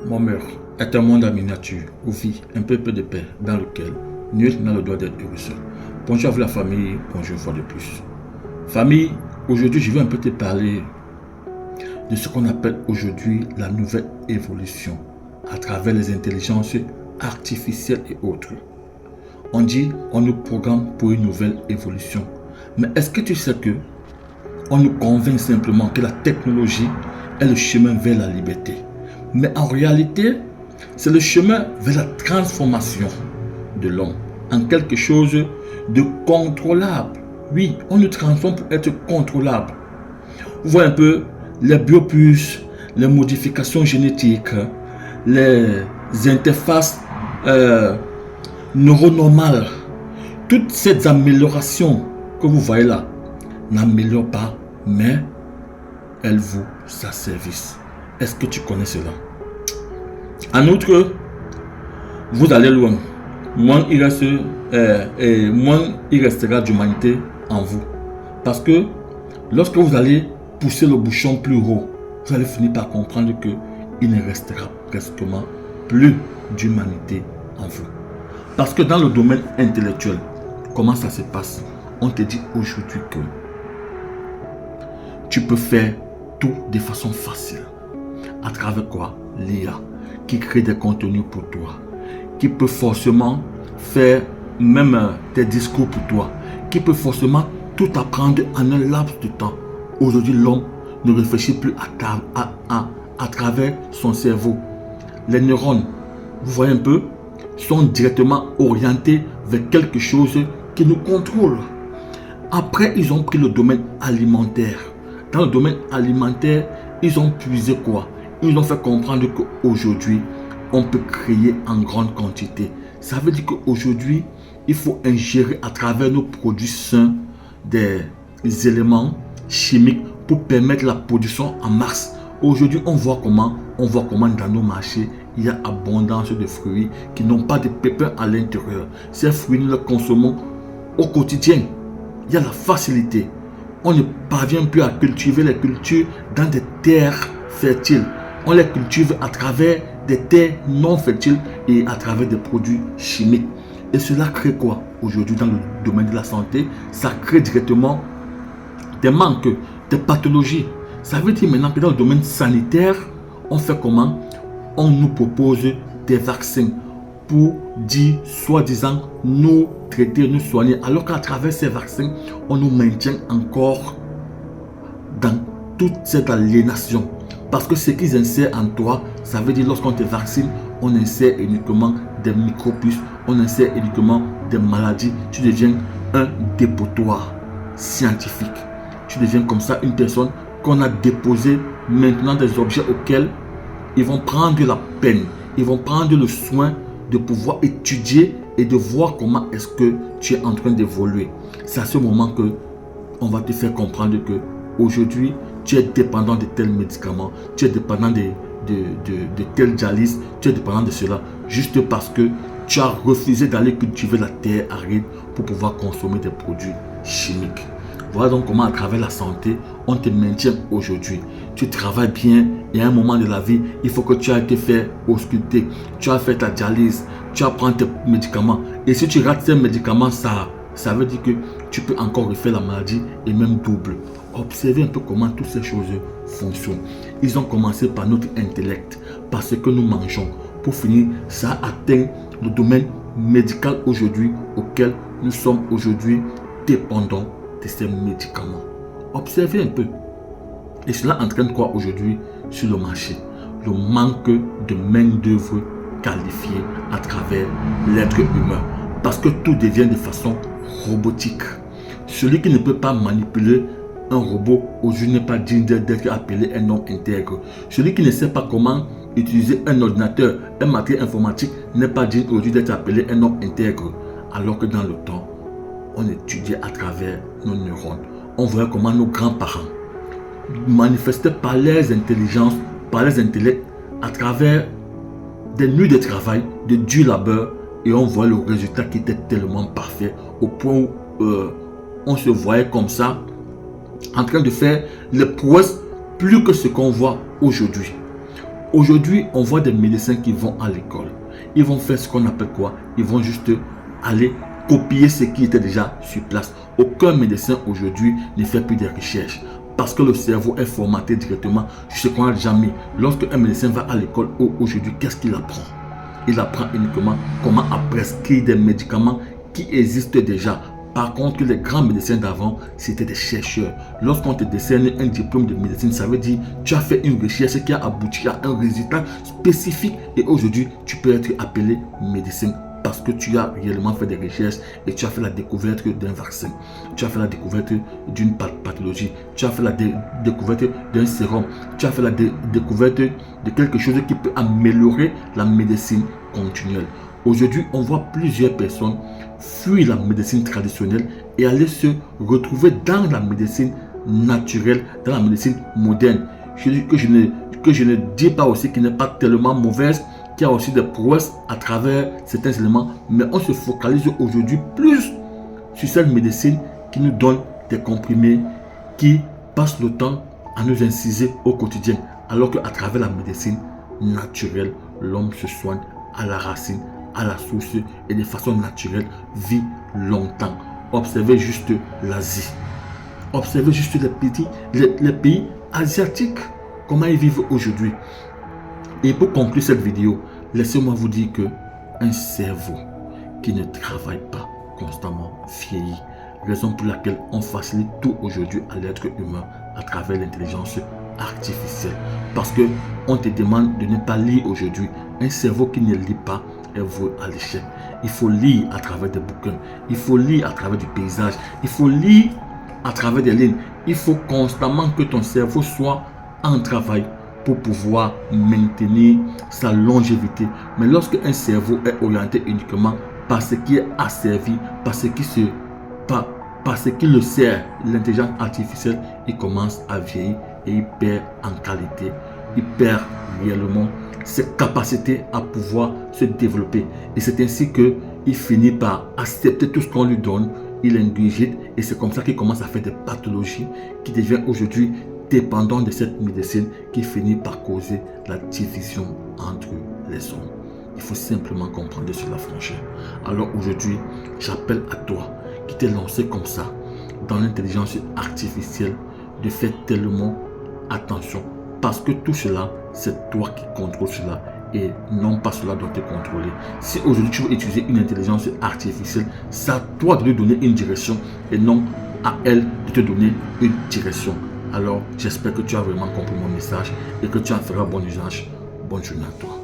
Mon meurtre est un monde en miniature où vit un peu de paix dans lequel nul n'a le droit d'être heureux seul. Bonjour à vous la famille, bonjour une fois de plus. Famille, aujourd'hui je vais un peu te parler de ce qu'on appelle aujourd'hui la nouvelle évolution à travers les intelligences artificielles et autres. On dit on nous programme pour une nouvelle évolution. Mais est-ce que tu sais que on nous convainc simplement que la technologie est le chemin vers la liberté? Mais en réalité, c'est le chemin vers la transformation de l'homme en quelque chose de contrôlable. Oui, on nous transforme pour être contrôlable. Vous voyez un peu les biopuces, les modifications génétiques, les interfaces neuronormales. Toutes ces améliorations que vous voyez là n'améliorent pas, mais elles vous asservissent. Est-ce que tu connais cela? En outre, vous allez loin. Moins il restera d'humanité en vous. Parce que lorsque vous allez pousser le bouchon plus haut, vous allez finir par comprendre qu'il ne restera presque plus d'humanité en vous. Parce que dans le domaine intellectuel, comment ça se passe? On te dit aujourd'hui que tu peux faire tout de façon facile. À travers quoi? L'IA qui crée des contenus pour toi, qui peut forcément faire même tes discours pour toi, qui peut forcément tout apprendre en un laps de temps. Aujourd'hui, l'homme ne réfléchit plus à travers son cerveau. Les neurones, vous voyez un peu, sont directement orientés vers quelque chose qui nous contrôle. Après, ils ont pris le domaine alimentaire. Dans le domaine alimentaire, ils ont puisé quoi? Ils ont fait comprendre qu'aujourd'hui, on peut créer en grande quantité. Ça veut dire qu'aujourd'hui, il faut ingérer à travers nos produits sains des éléments chimiques pour permettre la production en masse. Aujourd'hui, on voit comment dans nos marchés, il y a abondance de fruits qui n'ont pas de pépins à l'intérieur. Ces fruits, nous les consommons au quotidien. Il y a la facilité. On ne parvient plus à cultiver les cultures dans des terres fertiles. On les cultive à travers des terres non fertiles et à travers des produits chimiques. Et cela crée quoi? Aujourd'hui, dans le domaine de la santé, ça crée directement des manques, des pathologies. Ça veut dire maintenant que dans le domaine sanitaire, on fait comment? On nous propose des vaccins pour dire, soi-disant, nous traiter, nous soigner. Alors qu'à travers ces vaccins, on nous maintient encore dans toute cette aliénation. Parce que ce qu'ils insèrent en toi, ça veut dire lorsqu'on te vaccine, on insère uniquement des micropuces, on insère uniquement des maladies. Tu deviens un dépotoir scientifique. Tu deviens comme ça une personne qu'on a déposé maintenant des objets auxquels ils vont prendre la peine, ils vont prendre le soin de pouvoir étudier et de voir comment est-ce que tu es en train d'évoluer. C'est à ce moment que on va te faire comprendre que aujourd'hui, tu es dépendant de tels médicaments, tu es dépendant de telle dialyse, tu es dépendant de cela, juste parce que tu as refusé d'aller cultiver la terre aride pour pouvoir consommer des produits chimiques. Voilà donc comment à travers la santé, on te maintient aujourd'hui. Tu travailles bien et à un moment de la vie, il faut que tu aies été fait ausculter. Tu as fait ta dialyse, tu as pris tes médicaments. Et si tu rates ces médicaments, ça veut dire que tu peux encore refaire la maladie et même double. Observez un peu comment toutes ces choses fonctionnent. Ils ont commencé par notre intellect, par ce que nous mangeons. Pour finir, ça atteint le domaine médical aujourd'hui auquel nous sommes aujourd'hui dépendants de ces médicaments. Observez un peu. Et cela entraîne quoi aujourd'hui sur le marché? Le manque de main-d'œuvre qualifiée à travers l'être humain. Parce que tout devient de façon robotique. Celui qui ne peut pas manipuler un robot aujourd'hui n'est pas digne d'être appelé un homme intègre. Celui qui ne sait pas comment utiliser un ordinateur, un matériel informatique n'est pas digne aujourd'hui d'être appelé un homme intègre. Alors que dans le temps, on étudiait à travers nos neurones. On voyait comment nos grands-parents manifestaient par leurs intelligences, par leurs intellects, à travers des nuits de travail, de dur labeur, et on voit le résultat qui était tellement parfait, au point où on se voyait comme ça, en train de faire les prouesses plus que ce qu'on voit aujourd'hui. Aujourd'hui, on voit des médecins qui vont à l'école. Ils vont faire ce qu'on appelle quoi? Ils vont juste aller copier ce qui était déjà sur place. Aucun médecin aujourd'hui ne fait plus de recherches parce que le cerveau est formaté directement sur ce qu'on a déjà mis. Lorsque un médecin va à l'école aujourd'hui, qu'est-ce qu'il apprend? Il apprend uniquement comment prescrire des médicaments qui existent déjà. Par contre, les grands médecins d'avant, c'était des chercheurs. Lorsqu'on te décerne un diplôme de médecine, ça veut dire que tu as fait une recherche qui a abouti à un résultat spécifique. Et aujourd'hui, tu peux être appelé médecin parce que tu as réellement fait des recherches et tu as fait la découverte d'un vaccin. Tu as fait la découverte d'une pathologie. Tu as fait la découverte d'un sérum. Tu as fait la découverte de quelque chose qui peut améliorer la médecine continuelle. Aujourd'hui, on voit plusieurs personnes fuir la médecine traditionnelle et aller se retrouver dans la médecine naturelle, dans la médecine moderne. Que je ne dis pas aussi qu'elle n'est pas tellement mauvaise, qu'il y a aussi des prouesses à travers certains éléments, mais on se focalise aujourd'hui plus sur cette médecine qui nous donne des comprimés, qui passe le temps à nous inciser au quotidien, alors qu'à travers la médecine naturelle, l'homme se soigne à la racine, à la source et de façon naturelle vit longtemps. Observez juste l'Asie. Observez juste les pays asiatiques, comment ils vivent aujourd'hui. Et pour conclure cette vidéo, laissez-moi vous dire que un cerveau qui ne travaille pas constamment vieillit. Raison pour laquelle on facilite tout aujourd'hui à l'être humain à travers l'intelligence artificielle. Parce que on te demande de ne pas lire aujourd'hui. Un cerveau qui ne lit pas est voué à l'échec. Il faut lire à travers des bouquins. Il faut lire à travers du paysage. Il faut lire à travers des lignes. Il faut constamment que ton cerveau soit en travail pour pouvoir maintenir sa longévité. Mais lorsque un cerveau est orienté uniquement par ce qui est asservi, par ce qui le sert, l'intelligence artificielle, il commence à vieillir et il perd en qualité. Il perd réellement ses capacités à pouvoir se développer. Et c'est ainsi qu'il finit par accepter tout ce qu'on lui donne. Il ingurgite et c'est comme ça qu'il commence à faire des pathologies qui deviennent aujourd'hui dépendant de cette médecine qui finit par causer la division entre les hommes. Il faut simplement comprendre cela, franchement. Alors aujourd'hui, j'appelle à toi qui t'es lancé comme ça dans l'intelligence artificielle de faire tellement attention parce que tout cela, c'est toi qui contrôles cela et non pas cela doit te contrôler. Si aujourd'hui tu veux utiliser une intelligence artificielle, c'est à toi de lui donner une direction et non à elle de te donner une direction. Alors, j'espère que tu as vraiment compris mon message et que tu en feras bon usage. Bonne journée à toi.